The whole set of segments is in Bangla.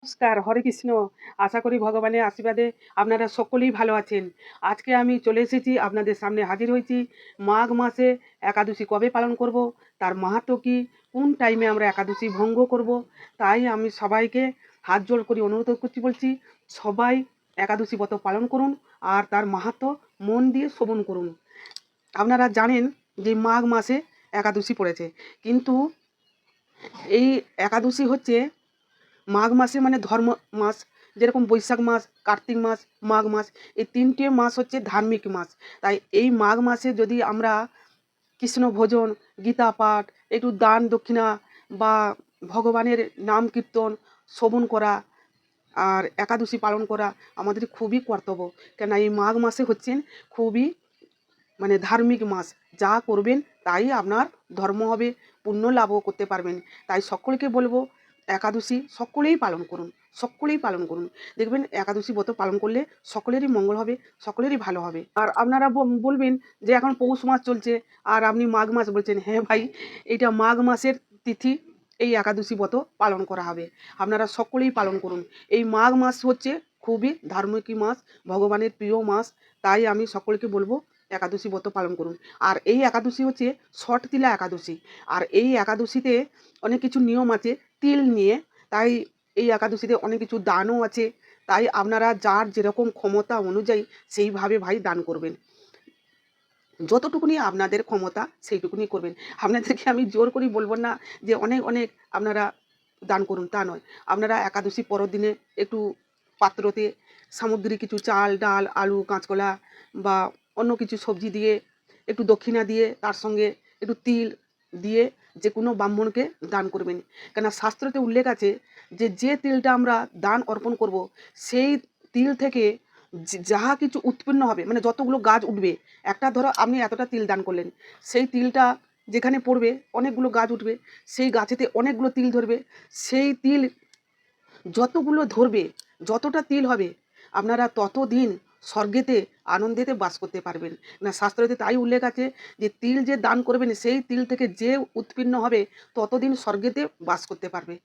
নমস্কার, হরে কৃষ্ণ। আশা করি ভগবানের আশীর্বাদে আপনারা সকলেই ভালো আছেন। আজকে আমি চলে এসেছি, আপনাদের সামনে হাজির হয়েছি। মাঘ মাসে একাদশী কবে পালন করব, তার মাহাত্ম্য কী, কোন টাইমে আমরা একাদশী ভঙ্গ করব। তাই আমি সবাইকে হাত জোড় করে অনুরোধ করছি, বলছি সবাই একাদশী ব্রত পালন করুন আর তার মাহাত্ম্য মন দিয়ে শ্রবণ করুন। আপনারা জানেন যে মাঘ মাসে একাদশী পড়েছে, কিন্তু এই একাদশী হচ্ছে মাঘ মাসে মানে ধর্ম মাস। যেরকম বৈশাখ মাস, কার্তিক মাস, মাঘ মাস, এই তিনটে মাস হচ্ছে ধার্মিক মাস। তাই এই মাঘ মাসে যদি আমরা কৃষ্ণ ভোজন, গীতা পাঠ, একটু দান দক্ষিণা বা ভগবানের নাম কীর্তন শ্রবণ করা আর একাদশী পালন করা আমাদের খুবই কর্তব্য। কেন এই মাঘ মাসে হচ্ছেন খুবই মানে ধার্মিক মাস। যা করবেন তাই আপনার ধর্ম হবে, পুণ্য লাভও করতে পারবেন। তাই সকলকে বলবো একাদশী সকলেই পালন করুন, সকলেই পালন করুন। দেখবেন একাদশী ব্রত পালন করলে সকলেরই মঙ্গল হবে, সকলেরই ভালো হবে। আর আপনারা বলবেন যে এখন পৌষ মাস চলছে আর আপনি মাঘ মাস বলছেন। হ্যাঁ ভাই, এটা মাঘ মাসের তিথি, এই একাদশী ব্রত পালন করা হবে। আপনারা সকলেই পালন করুন। এই মাঘ মাস হচ্ছে খুবই ধার্মিক মাস, ভগবানের প্রিয় মাস। তাই আমি সকলকে বলবো একাদশী ব্রত পালন করুন। আর এই একাদশী হচ্ছে ষট তিলা একাদশী। আর এই একাদশীতে অনেক কিছু নিয়ম আছে তিল নিয়ে। তাই এই একাদশীতে অনেক কিছু দানও আছে। তাই আপনারা যার যেরকম ক্ষমতা অনুযায়ী সেইভাবে ভাই দান করবেন। যতটুকুনি আপনাদের ক্ষমতা সেইটুকুনি করবেন। আপনাদেরকে আমি জোর করি বলবো না যে অনেক অনেক আপনারা দান করুন, তা নয়। আপনারা একাদশী পরের দিনে একটু পাত্রতে সামগ্রী কিছু চাল, ডাল, আলু, কাঁচকলা বা অন্য কিছু সবজি দিয়ে একটু দক্ষিণা দিয়ে তার সঙ্গে একটু তিল দিয়ে যে কোনো ব্রাহ্মণকে দান করবেন। কেন শাস্ত্রতে উল্লেখ আছে যে যে তিলটা আমরা দান অর্পণ করব, সেই তিল থেকে যাহা কিছু উৎপন্ন হবে, মানে যতগুলো গাছ উঠবে, একটা ধরো আপনি এতটা তিল দান করলেন, সেই তিলটা যেখানে পড়বে অনেকগুলো গাছ উঠবে, সেই গাছেতে অনেকগুলো তিল ধরবে। সেই তিল যতগুলো ধরবে, যতটা তিল হবে, আপনারা ততদিন স্বর্গেতে আনন্দেতে বাস করতে পারবেন। না শাস্ত্রতে তাই উল্লেখ আছে যে তিল যে দান করবেন, সেই তিল থেকে যে উৎপন্ন হবে ততদিন স্বর্গেতে বাস করতে পারবে,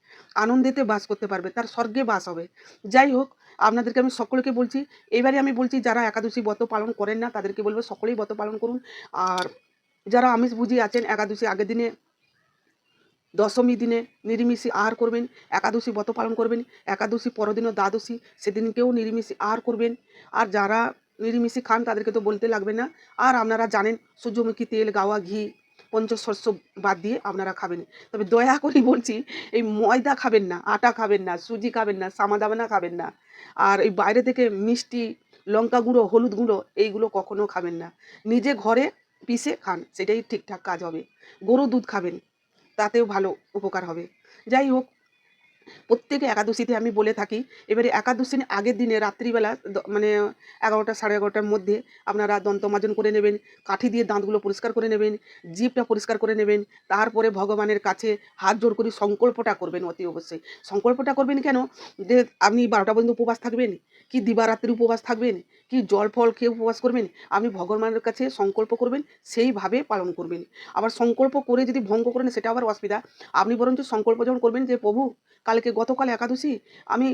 আনন্দেতে বাস করতে পারবে, তার স্বর্গে বাস হবে। যাই হোক, আপনাদেরকে আমি সকলকে বলছি, এবারে আমি বলছি যারা একাদশী ব্রত পালন করেন না তাদেরকে বলবো সকলেই ব্রত পালন করুন। আর যারা আমিষ বুঝি আছেন, একাদশী আগের দিনে দশমী দিনে নিরামিষি আহার করবেন, একাদশী ব্রত পালন করবেন, একাদশী পরদিনও দ্বাদশী, সেদিনকেও নিরামিষি আহার করবেন। আর যারা নিরামিষি খান তাদেরকে তো বলতে লাগবে না। আর আপনারা জানেন সূর্যমুখী তেল, গাওয়া ঘি, পঞ্চশস্য বাদ দিয়ে আপনারা খাবেন। তবে দয়া করে বলছি এই ময়দা খাবেন না, আটা খাবেন না, সুজি খাবেন না, সামাদাবানা খাবেন না। আর এই বাইরে থেকে মিষ্টি, লঙ্কা গুঁড়ো, হলুদ গুঁড়ো এইগুলো কখনো খাবেন না। নিজে ঘরে পিষে খান, সেটাই ঠিকঠাক কাজ হবে। গরু দুধ খাবেন, তাতেও ভালো উপকার হবে। যাই হোক, প্রত্যেকে একাদশীতে আমি বলে থাকি। এবারে একাদশীর আগের দিনে রাত্রিবেলা মানে 11টা সাড়ে 11টার মধ্যে আপনারা দন্তমার্জন করে নেবেন, কাঠি দিয়ে দাঁতগুলো পরিষ্কার করে নেবেন, জিভটা পরিষ্কার করে নেবেন। তারপরে ভগবানের কাছে হাত জোড় করে সংকল্পটা করবেন অতি অবশ্যই। সংকল্পটা করবেন কেন? যে আপনি 12টা পর্যন্ত উপবাস থাকবেন, কি দিবারাত্রি উপবাস থাকবেন, কি জল ফল খেয়ে উপবাস করবেন, আপনি ভগবানের কাছে সংকল্প করবেন, সেইভাবে পালন করবেন। আবার সংকল্প করে যদি ভঙ্গ করেন সেটা আবার অসুবিধা। আপনি বরঞ্চ সংকল্প যখন করবেন যে প্রভু গতকাল একাদশী আমি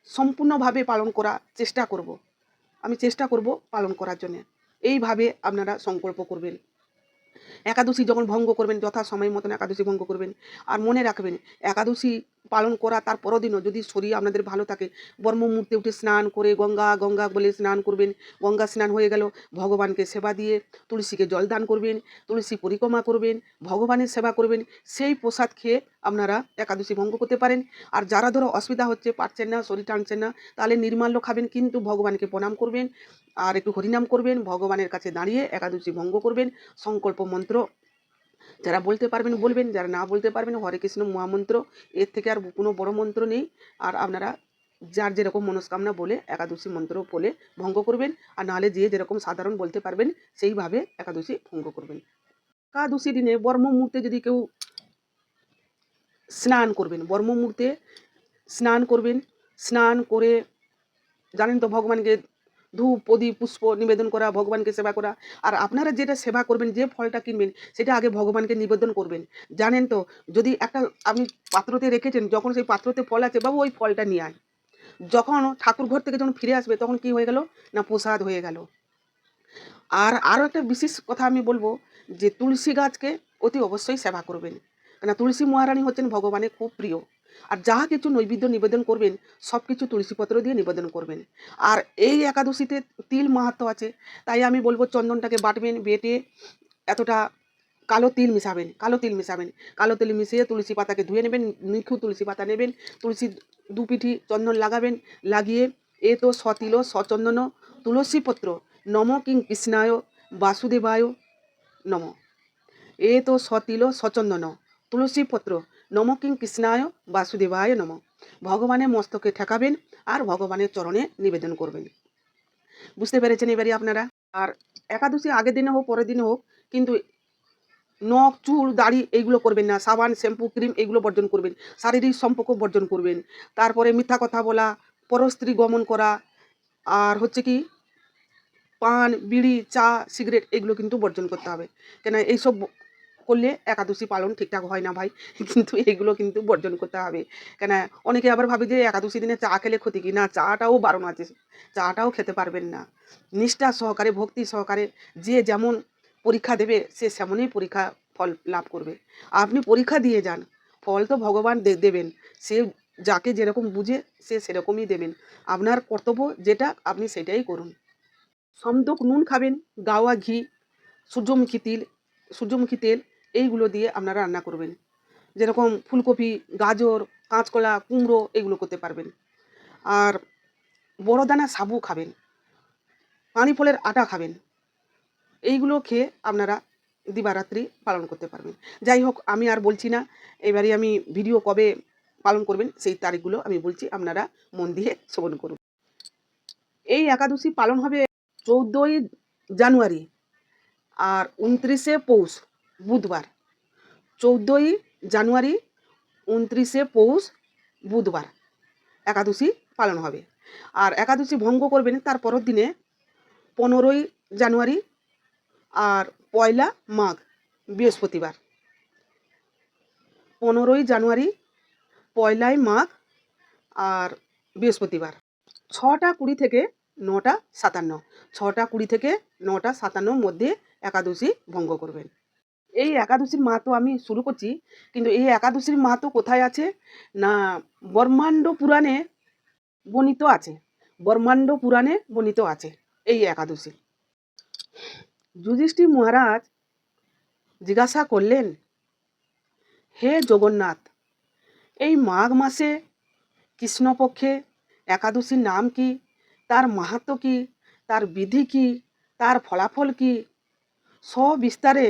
সম্পূর্ণভাবে পালন করার চেষ্টা করব, আমি চেষ্টা করব পালন করার জন্যে, এইভাবে আপনারা সংকল্প করবেন। একাদশী যখন ভঙ্গ করবেন যথাসময় মতন একাদশী ভঙ্গ করবেন। আর মনে রাখবেন একাদশী পালন করা তার পরদিনও যদি শরীর আপনাদের ভালো থাকে, ব্রহ্ম মুহূর্তে উঠে স্নান করে গঙ্গা গঙ্গা বলে স্নান করবেন। গঙ্গা স্নান হয়ে গেল, ভগবানকে সেবা দিয়ে তুলসীকে জল দান করবেন, তুলসী পরিক্রমা করবেন, ভগবানের সেবা করবেন। সেই প্রসাদ খেয়ে আপনারা একাদশী ভঙ্গ করতে পারেন। আর যারা ধরো অসুবিধা হচ্ছে, পারছেন না, শরীর টানছেন না, তাহলে নির্মাল্য খাবেন, কিন্তু ভগবানকে প্রণাম করবেন আর একটু হরিনাম করবেন, ভগবানের কাছে দাঁড়িয়ে একাদশী ভঙ্গ করবেন। সংকল্প মন্ত্র যারা বলতে পারবেন বলবেন, যারা না বলতে পারবেন হরে কৃষ্ণ মহামন্ত্র, এর থেকে আর কোনো বড় মন্ত্র নেই। আর আপনারা যার যেরকম মনস্কামনা বলে একাদশী মন্ত্র বলে ভঙ্গ করবেন। আর নাহলে যে যেরকম সাধারণ বলতে পারবেন সেইভাবে একাদশী ভঙ্গ করবেন। একাদশী দিনে ব্রহ্ম মুহূর্তে যদি কেউ স্নান করবেন, ব্রহ্ম মুহূর্তে স্নান করবেন। স্নান করে জানেন তো ভগবানকে ধূপ প্রদীপ পুষ্প নিবেদন করা, ভগবানকে সেবা করা। আর আপনারা যেটা সেবা করবেন, যে ফলটা কিনবেন সেটা আগে ভগবানকে নিবেদন করবেন। জানেন তো, যদি একটা আপনি পাত্রতে রেখেছেন, যখন সেই পাত্রতে ফল আছে, বাবু ওই ফলটা নিয়ে আয়, যখন ঠাকুর ঘর থেকে যখন ফিরে আসবে তখন কি হয়ে গেল না, প্রসাদ হয়ে গেল। আর আরও একটা বিশেষ কথা আমি বলবো, যে তুলসী গাছকে অতি অবশ্যই সেবা করবেন, কেন তুলসী মহারানী হচ্ছেন ভগবানের খুব প্রিয়। আর যাহা কিছু নৈবেদ্য নিবেদন করবেন সব কিছু তুলসীপত্র দিয়ে নিবেদন করবেন। আর এই একাদশীতে তিল মাহাত্ম্য আছে, তাই আমি বলবো চন্দনটাকে বাটবেন, বেটে এতটা কালো তিল মিশাবেন, কালো তিল মিশিয়ে তুলসী পাতাকে ধুয়ে নেবেন, নিখু তুলসী পাতা নেবেন, তুলসী দুপিঠি চন্দন লাগাবেন, লাগিয়ে এ তো সতিল সচন্দন তুলসীপত্র নম কিং কৃষ্ণায় বাসুদেবায় নম, এ তো সতিল সচন্দন তুলসীপত্র নম কিং কৃষ্ণায় বাসুদেবায় নম। ভগবানের মস্তকে ঠেকাবেন আর ভগবানের চরণে নিবেদন করবেন। বুঝতে পেরেছেন এবারে আপনারা? আর একাদশী আগের দিনে হোক পরের দিনে হোক, কিন্তু নখ চুল দাড়ি এইগুলো করবেন না, সাবান শ্যাম্পু ক্রিম এইগুলো বর্জন করবেন, শারীরিক সম্পর্ক বর্জন করবেন, তারপরে মিথ্যা কথা বলা, পরস্ত্রী গমন করা, আর হচ্ছে কি পান বিড়ি চা সিগারেট এগুলো কিন্তু বর্জন করতে হবে। কেন এইসব করলে একাদশী পালন ঠিকঠাক হয় না ভাই, কিন্তু এগুলো কিন্তু বর্জন করতে হবে। কেন অনেকে আবার ভাবে যে একাদশী দিনে চা খেলে ক্ষতি, কি না, চাটাও বারণ আছে, চাটাও খেতে পারবেন না। নিষ্ঠা সহকারে ভক্তি সহকারে যে যেমন পরীক্ষা দেবে সে সেমনই পরীক্ষা ফল লাভ করবে। আপনি পরীক্ষা দিয়ে যান, ফল তো ভগবান দেবেন, সে যাকে যেরকম বুঝে সে সেরকমই দেবেন। আপনার কর্তব্য যেটা আপনি সেটাই করুন। সমতক নুন খাবেন, গাওয়া ঘি, সূর্যমুখী তেল এইগুলো দিয়ে আপনারা রান্না করবেন। যেরকম ফুলকপি, গাজর, কাঁচকলা, কুমড়ো এগুলো করতে পারবেন। আর বড় দানা সাবু খাবেন, পানি ফলের আটা খাবেন, এইগুলো খেয়ে আপনারা দিবারাত্রি পালন করতে পারবেন। যাই হোক, আমি আর বলছি না, এবারে আমি ভিডিও কবে পালন করবেন সেই তারিখগুলো আমি বলছি, আপনারা মন দিয়ে শ্রবণ করুন। এই একাদশী পালন হবে 14ই জানুয়ারি আর 29শে পৌষ বুধবার। 14ই জানুয়ারি 29শে পৌষ বুধবার একাদশী পালন হবে। আর একাদশী ভঙ্গ করবেন তার পরের দিনে 15ই জানুয়ারি আর 1লা মাঘ বৃহস্পতিবার। 15ই জানুয়ারি, 1লাই মাঘ আর বৃহস্পতিবার। 6টা 20 থেকে 9টা 57, 6টা 20 থেকে 9টা 57 মধ্যে একাদশী ভঙ্গ করবেন। এই একাদশীর মাহাত্ম্য আমি শুরু করছি, কিন্তু এই একাদশীর মাহাত্ম্য কোথায় আছে না, ব্রহ্মাণ্ড পুরাণে বর্ণিত আছে, ব্রহ্মাণ্ড পুরাণে বর্ণিত আছে এই একাদশী। যুধিষ্ঠির মহারাজ জিজ্ঞাসা করলেন, হে জগন্নাথ, এই মাঘ মাসে কৃষ্ণপক্ষে একাদশীর নাম কি, তার মাহাত্ম্য কি, তার বিধি কি, তার ফলাফল কি, সবিস্তারে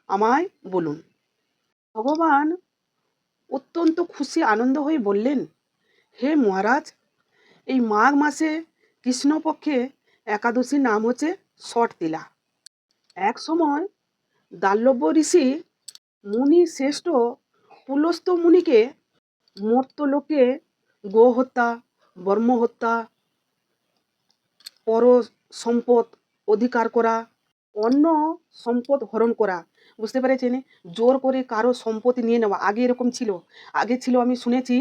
আমায় বলুন। ভগবান অত্যন্ত খুশি আনন্দ হয়ে বললেন, হে মহারাজ, এই মাঘ মাসে কৃষ্ণপক্ষে একাদশীর নাম হচ্ছে ষট তিলা। এক সময় দাল্লভ্য ঋষি মুনি শ্রেষ্ঠ পুলস্ত্য মুনিকে মর্ত্যলোকে গো হত্যা, বর্ম হত্যা, পর সম্পদ অধিকার করা, অন্য সম্পদ হরণ করা, বুঝতে পেরেছেন, জোর করে কারো সম্পত্তি নিয়ে নেওয়া, আগে এরকম ছিল, আগে ছিল আমি শুনেছি।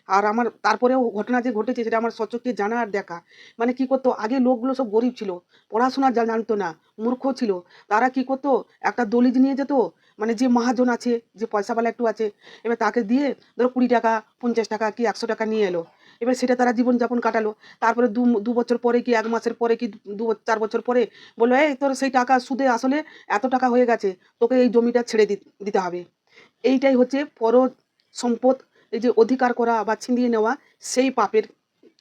আর আমার তারপরেও ঘটনা যে ঘটেছে সেটা আমার সচক্ষে জানা আর দেখা। মানে কি করতো, আগে লোকগুলো সব গরিব ছিল, পড়াশোনা জানতো না, মূর্খ ছিল, তারা কি করতো, একটা দলিল নিয়ে যেত, মানে যে মহাজন আছে, যে পয়সাওয়ালা একটু আছে, এবার তাকে দিয়ে ধরো 20 টাকা 50 টাকা কি 100 টাকা নিয়ে এলো, এবার সেটা তারা জীবনযাপন কাটালো। তারপরে দু বছর পরে কি 1 মাসের পরে কি 4 বছর পরে বললো, এই তোর সেই টাকা সুদে আসলে এত টাকা হয়ে গেছে, তোকে এই জমিটা ছেড়ে দিতে হবে। এইটাই হচ্ছে পর সম্পদ, এই যে অধিকার করা বা ছিনিয়ে নেওয়া, সেই পাপের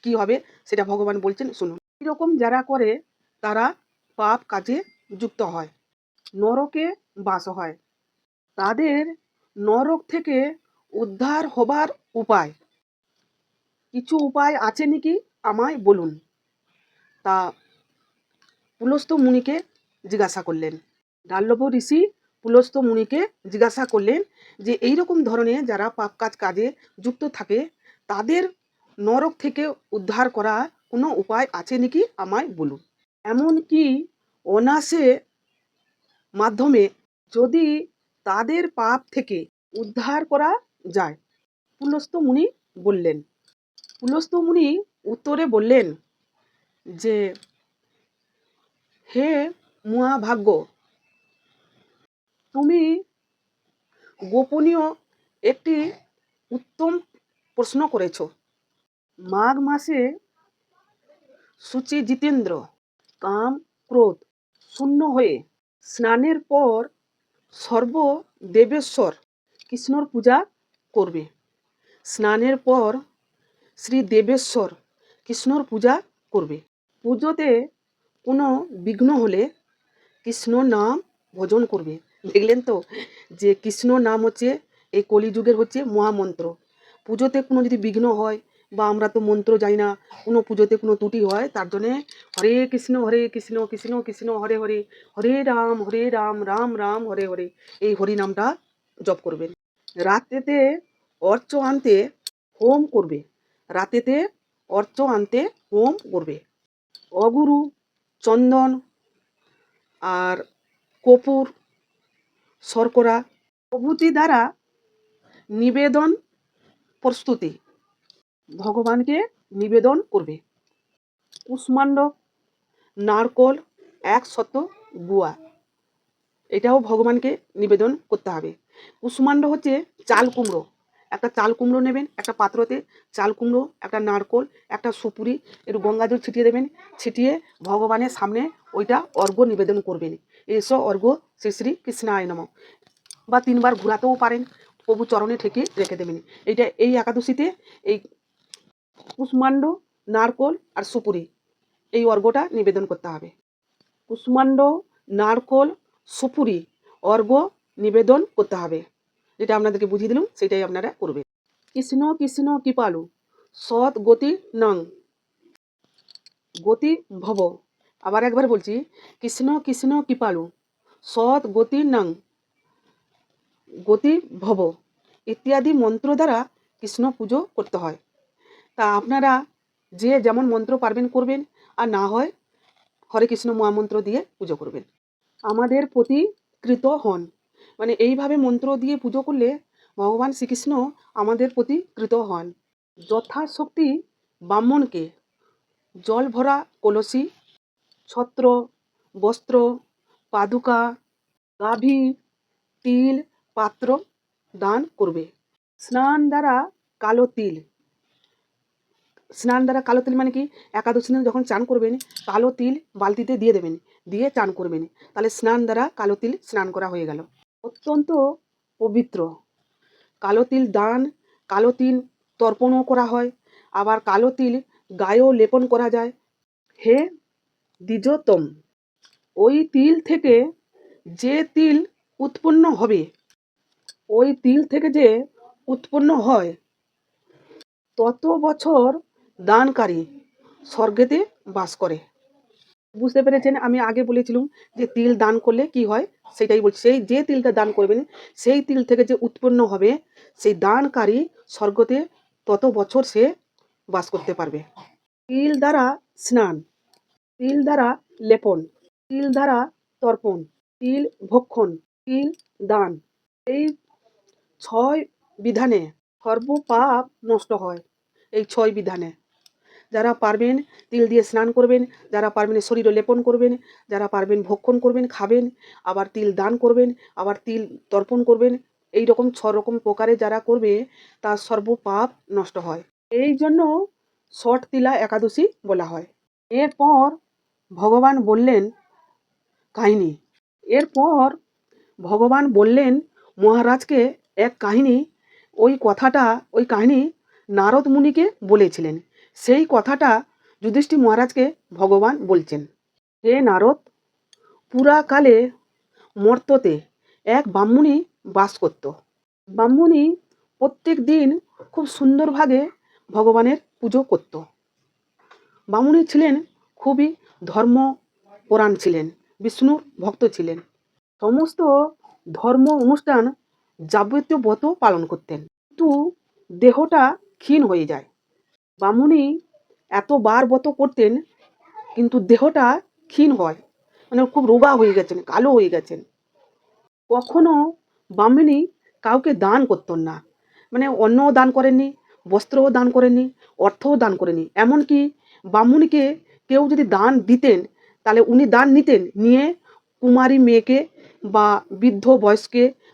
কি হবে সেটা ভগবান বলছেন শুনুন। এরকম যারা করে তারা পাপ কাজে যুক্ত হয়, নরকে বাস হয়। তাদের নরক থেকে উদ্ধার হবার উপায়, কিছু উপায় আছে নাকি আমায় বলুন। তা পুলস্ত্য মুনিকে জিজ্ঞাসা করলেন, দাল্লভ্য ঋষি পুলস্ত্য মুনিকে জিজ্ঞাসা করলেন যে এই রকম ধরনের যারা পাপ কাজে যুক্ত থাকে তাদের নরক থেকে উদ্ধার করা কোনো উপায় আছে নাকি আমায় বলুন। এমনকি অনাসে মাধ্যমে যদি তাদের পাপ থেকে উদ্ধার করা যায়। পুলস্ত্য মুনি বললেন। পুলস্ত্য মুনি উত্তরে বললেন যে, হে মহাভাগ্য, তুমি গোপনীয় একটি উত্তম প্রশ্ন করেছ। মাঘ মাসে শুচি জিতেন্দ্র কাম ক্রোধ শূন্য হয়ে স্নানের পর সর্ব দেবেশ্বর কৃষ্ণর পূজা করবে। স্নানের পর শ্রী দেবেশ্বর কৃষ্ণর পূজা করবে। পুজোতে কোনো বিঘ্ন হলে কৃষ্ণ নাম ভজন করবে। দেখলেন তো যে কৃষ্ণ নাম হচ্ছে এই কলিযুগের হচ্ছে মহামন্ত্র। পুজোতে কোনো যদি বিঘ্ন হয় বা আমরা তো মন্ত্র জানি না, কোনো পুজোতে কোনো ত্রুটি হয়, তার জন্যে হরে কৃষ্ণ কৃষ্ণ কৃষ্ণ হরে হরে, হরে রাম রাম রাম হরে হরে, এই হরি নামটা জপ করবেন। রাতেতে অর্চ আনতে হোম করবে। রাতেতে অর্চ আনতে হোম করবে। অগুরু, চন্দন আর কপুর, শর্করা প্রভৃতি দ্বারা নিবেদন প্রস্তুতি ভগবানকে নিবেদন করবে। কুষ্মাণ্ড, নারকল, 100 গুয়া, এটাও ভগবানকে নিবেদন করতে হবে। কুষ্মাণ্ড হচ্ছে চাল কুমড়ো। একটা চাল কুমড়ো নেবেন, একটা পাত্রতে চাল কুমড়ো, একটা নারকল, একটা সুপুরি, একটু গঙ্গা জল ছিটিয়ে দেবেন। ছিটিয়ে ভগবানের সামনে ওইটা অর্ঘ্য নিবেদন করবেন। এসো অর্ঘ্য শ্রী শ্রী কৃষ্ণায় নমঃ, বা 3 বার ঘোরাতেও পারেন। প্রভু চরণে ঠেকে রেখে দেবেন। এইটা এই একাদশীতে এই কুষ্মাণ্ড, নারকল আর সুপুরি, এই অর্ঘ্যটা নিবেদন করতে হবে। কুষ্মাণ্ড, নারকল, সুপুরি অর্ঘ্য নিবেদন করতে হবে। যেটা আপনাদেরকে বুঝিয়ে দিলাম সেটাই আপনারা করবেন। কৃষ্ণ কৃষ্ণ কৃপালু সৎ গতি নং গতি ভব। আবার একবার বলছি, কৃষ্ণ কৃষ্ণ কৃপালু সৎ গতি নং গতি ভব ইত্যাদি মন্ত্র দ্বারা কৃষ্ণ পুজো করতে হয়। তা আপনারা যে যেমন মন্ত্র পারবেন করবেন, আর না হয় হরে কৃষ্ণ মহামন্ত্র দিয়ে পুজো করবেন। আমাদের প্রতি কৃত হন, মানে এইভাবে মন্ত্র দিয়ে পুজো করলে ভগবান শ্রীকৃষ্ণ আমাদের প্রতি কৃত হন। যথাশক্তি ব্রাহ্মণকে জল ভরা কলসি, ছত্র, বস্ত্র, পাদুকা, গাভী, তিল, পাত্র দান করবে। স্নান দ্বারা কালো তিল, স্নান দ্বারা কালো তিল মানে কি, একাদশী দিন যখন চান করবেন কালো তিল বালতিতে দিয়ে দেবেন, দিয়ে চান করবেন, তাহলে স্নান দ্বারা কালো তিল স্নান করা হয়ে গেল। অত্যন্ত পবিত্র। কালো তিল দান, কালো তিল তর্পণও করা হয়, আবার কালো তিল গায়েও লেপন করা যায়। হে দ্বিজোত্তম, ওই তিল থেকে যে তিল উৎপন্ন হবে, ওই তিল থেকে যে উৎপন্ন হয় তত বছর দানকারী স্বর্গেতে বাস করে। বুঝতে পেরেছেন? আমি আগে বলেছিলাম যে তিল দান করলে কি হয়, সেটাই বলছি। সেই যে তিলটা দান করবেন সেই তিল থেকে যে উৎপন্ন হবে সেই দানকারী স্বর্গতে তত বছর সে বাস করতে পারবে। তিল দ্বারা স্নান, তিল দ্বারা লেপন, তিল দ্বারা তর্পণ, তিল ভক্ষণ, তিল দান, এই 6 বিধানে সর্ব পাপ নষ্ট হয়। এই 6 বিধানে যারা পারবেন তিল দিয়ে স্নান করবেন, যারা পারবেন শরীরে লেপন করবেন, যারা পারবেন ভক্ষণ করবেন, খাবেন, আবার তিল দান করবেন, আবার তিল তর্পণ করবেন। এই রকম 6 রকম প্রকারে যারা করবে তার সর্ব পাপ নষ্ট হয়। এই জন্য ষট তিলা একাদশী বলা হয়। এরপর ভগবান বললেন কাহিনী। এরপর ভগবান বললেন মহারাজকে এক কাহিনী। ওই কাহিনী নারদ মুনিকে বলেছিলেন। সেই কথাটা যুধিষ্ঠির মহারাজকে ভগবান বলছেন। হে নারদ, পুরাকালে মর্ত্যতে এক ব্রাহ্মণী বাস করত। ব্রাহ্মণী প্রত্যেক দিন খুব সুন্দরভাবে ভগবানের পুজো করত। ব্রাহ্মণী ছিলেন খুবই ধর্মপরায়ণ ছিলেন, বিষ্ণুর ভক্ত ছিলেন। সমস্ত ধর্ম অনুষ্ঠান যাবতীয় ব্রত পালন করতেন, কিন্তু দেহটা ক্ষীণ হয়ে যায়। ব্রাহ্মণী এতবার ব্রত করতেন কিন্তু দেহটা ক্ষীণ হয়, মানে খুব রোগা হয়ে গেছেন, কালো হয়ে গেছেন। কখনো ব্রাহ্মণী কাউকে দান করতেন না, মানে অন্নও দান করেননি, বস্ত্রও দান করেননি, অর্থও দান করেনি। এমনকি ব্রাহ্মণীকে কেউ যদি দান দিতেন, তাহলে উনি দান নিতেন, নিয়ে কুমারী মেয়েকে বা বৃদ্ধ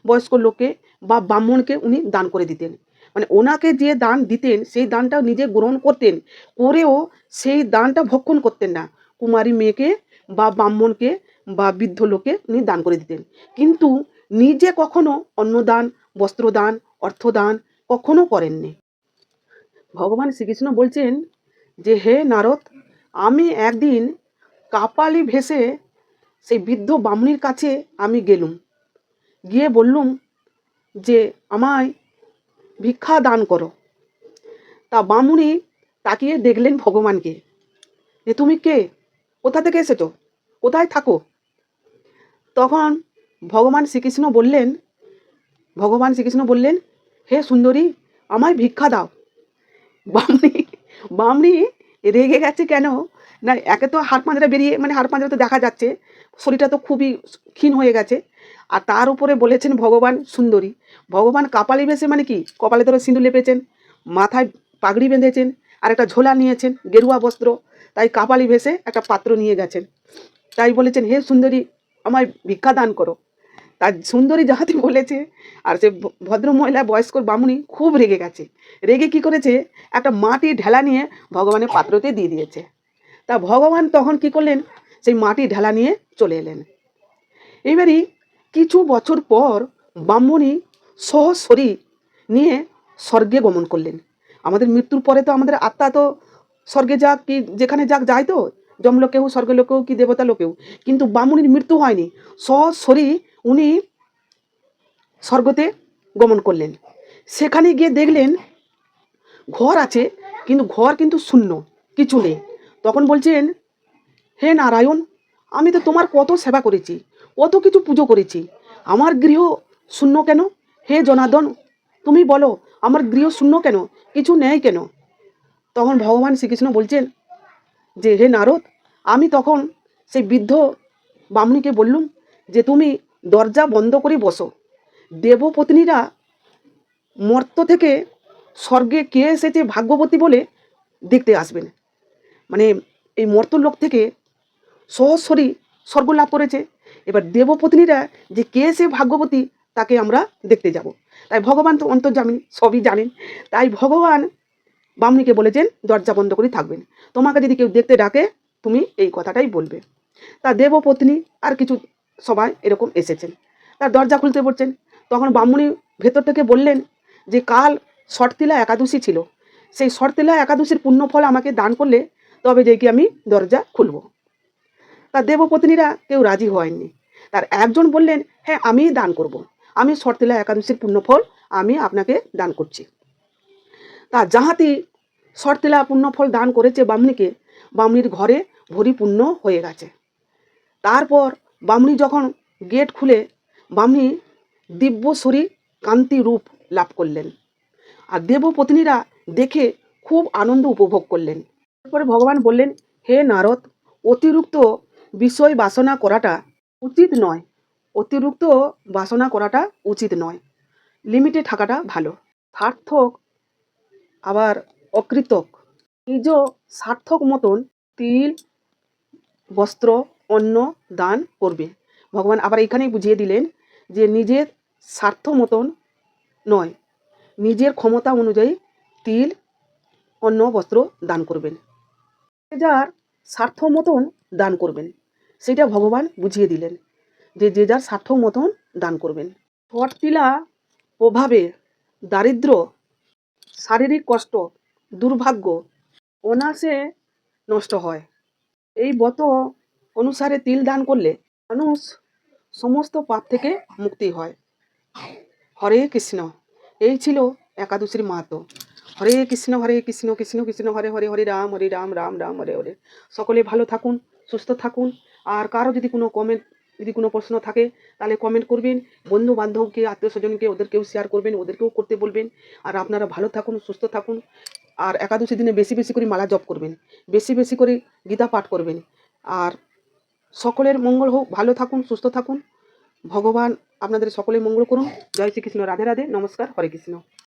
বয়স্ক লোককে বা ব্রাহ্মণকে উনি দান করে দিতেন। মানে ওনাকে যে দান দিতেন সেই দানটা নিজে গ্রহণ করতেন, করেও সেই দানটা ভক্ষণ করতেন না। কুমারী মেয়েকে বা ব্রাহ্মণকে বা বৃদ্ধ লোককে উনি দান করে দিতেন, কিন্তু নিজে কখনো অন্নদান, বস্ত্রদান, অর্থদান কখনো করেননি। ভগবান শ্রীকৃষ্ণ বলছেন যে, হে নারদ, আমি একদিন কাপালি ভেসে সেই বৃদ্ধ ব্রাহ্মণীর কাছে আমি গেলুম, গিয়ে বললুম যে আমায় ভিক্ষা দান করো। তা ব্রাহ্মণী তাকিয়ে দেখলেন ভগবানকে, যে তুমি কে, কোথা থেকে এসেছো, কোথায় থাকো? তখন ভগবান শ্রীকৃষ্ণ বললেন, হে সুন্দরী, আমায় ভিক্ষা দাও। বামনি বামনি রেগে গেছে কেন না, একে তো হাড় পাঁজরা বেরিয়ে, মানে হাড় পাঁজরা তো দেখা যাচ্ছে, শরীরটা তো খুবই ক্ষীণ হয়ে গেছে, আর তার উপরে বলেছেন ভগবান সুন্দরী। ভগবান কাপালি বেশে মানে কি, কপালে ধরে সিঁদুর লেপেছেন, মাথায় পাগড়ি বেঁধেছেন, আর একটা ঝোলা নিয়েছেন গেরুয়া বস্ত্র, তাই কাপালি ভেসে একটা পাত্র নিয়ে গেছেন। তাই বলেছেন, হে সুন্দরী, আমায় ভিক্ষা দান করো। তার সুন্দরী যাহাতে বলেছে, আর সে ভদ্র মহিলা বয়স্ক ব্রাহ্মণী খুব রেগে গেছে। রেগে কি করেছে, একটা মাটির ঢেলা নিয়ে ভগবানের পাত্রতে দিয়ে দিয়েছে। তা ভগবান তখন কি করলেন, সেই মাটির ঢেলা নিয়ে চলে এলেন। এবারই কিছু বছর পর ব্রাহ্মণী সহশরীর নিয়ে স্বর্গে গমন করলেন। আমাদের মৃত্যুর পরে তো আমাদের আত্মা তো স্বর্গে যাক কি যেখানে যাক যায় তো, যমলোকেও স্বর্গলোকেও কি দেবতা লোকেও, কিন্তু ব্রাহ্মণীর মৃত্যু হয়নি, সশরীর উনি স্বর্গতে গমন করলেন। সেখানে গিয়ে দেখলেন ঘর আছে, কিন্তু ঘর কিন্তু শূন্য, কিছু নেই। তখন বলছেন, হে নারায়ণ, আমি তো তোমার কত সেবা করেছি, কত কিছু পুজো করেছি, আমার গৃহ শূন্য কেন? হে জনার্দন, তুমি বলো, আমার গৃহ শূন্য কেন, কিছু নেই কেন? তখন ভগবান শ্রীকৃষ্ণ বলছেন যে, হে নারদ, আমি তখন সেই বৃদ্ধ ব্রাহ্মণীকে বললুম যে তুমি দরজা বন্ধ করে বসো, দেবপত্নীরা মর্ত থেকে স্বর্গে কে এসেছে ভাগ্যবতী বলে দেখতে আসবেন। মানে এই মর্তলোক থেকে সহস্বরী স্বর্গ লাভ করেছে, এবার দেবপত্নীরা যে কে সে ভাগ্যবতী তাকে আমরা দেখতে যাব। তাই ভগবান তো অন্তর্যামী, সবই জানেন। তাই ভগবান ব্রাহ্মণীকে বলেছেন দরজা বন্ধ করে থাকবেন, তোমাকে যদি কেউ দেখতে ডাকে তুমি এই কথাটাই বলবে। তা দেবপত্নী আর কিছু সবাই এরকম এসেছেন, তার দরজা খুলতে বলছেন। তখন ব্রাহ্মণী ভেতর থেকে বললেন যে কাল শর্তিলা একাদশী ছিল, সেই শর্তিলা একাদশীর পুণ্যফল আমাকে দান করলে তবে যে কি আমি দরজা খুলব। তার দেবপত্নীরা কেউ রাজি হয়নি। তার একজন বললেন, হ্যাঁ আমি দান করব, আমি শর্তিলা একাদশীর পুণ্যফল আমি আপনাকে দান করছি। তা যাহাতি শর্তিলা পুণ্যফল দান করেছে ব্রাহ্মণীকে, ব্রাহ্মণীর ঘরে পরিপূর্ণ হয়ে গেছে। তারপর ব্রাহ্মণী যখন গেট খুলে ব্রাহ্মণী দিব্যশ্বরী কান্তি রূপ লাভ করলেন, আর দেবপত্নীরা দেখে খুব আনন্দ উপভোগ করলেন। তারপরে ভগবান বললেন, হে নারদ, অতিরিক্ত বিষয় বাসনা করাটা উচিত নয়, অতিরিক্ত বাসনা করাটা উচিত নয়, লিমিটে থাকাটা ভালো। সার্থক আবার অকৃতক নিজ সার্থক মতন তিল, বস্ত্র, অন্ন দান করবে। ভগবান আবার এখানেই বুঝিয়ে দিলেন যে নিজের স্বার্থ মতন নয়, নিজের ক্ষমতা অনুযায়ী তিল, অন্ন, বস্ত্র দান করবেন, যার স্বার্থ মতন দান করবেন, সেটা ভগবান বুঝিয়ে দিলেন যে যে যার স্বার্থ মতন দান করবেন। শর্তিলা প্রভাবে দারিদ্র্য, শারীরিক কষ্ট, দুর্ভাগ্য অনায়াসে নষ্ট হয়। এই ব্রত অনুসারে তিল দান করলে মানুষ সমস্ত পাপ থেকে মুক্তি হয়। হরে কৃষ্ণ। এই ছিল একাদশীর মাহাত্ম্য। হরে কৃষ্ণ কৃষ্ণ কৃষ্ণ হরে হরে, হরে রাম রাম রাম হরে হরে। সকলে ভালো থাকুন, সুস্থ থাকুন। আর কারো যদি কোনো কমেন্ট, যদি কোনো প্রশ্ন থাকে তাহলে কমেন্ট করবেন, বন্ধু বান্ধবকে, আত্মীয় স্বজনকে ওদেরকেও শেয়ার করবেন, ওদেরকেও করতে বলবেন। আর আপনারা ভালো থাকুন, সুস্থ থাকুন। আর একাদশী দিনে বেশি বেশি করে মালা জপ করবেন, বেশি বেশি করে গীতা পাঠ করবেন। আর সকলের মঙ্গল হোক, ভালো থাকুন, সুস্থ থাকুন। ভগবান আপনাদের সকলের মঙ্গল করুন। জয় শ্রীকৃষ্ণ, রাধে রাধে, নমস্কার, হরে কৃষ্ণ।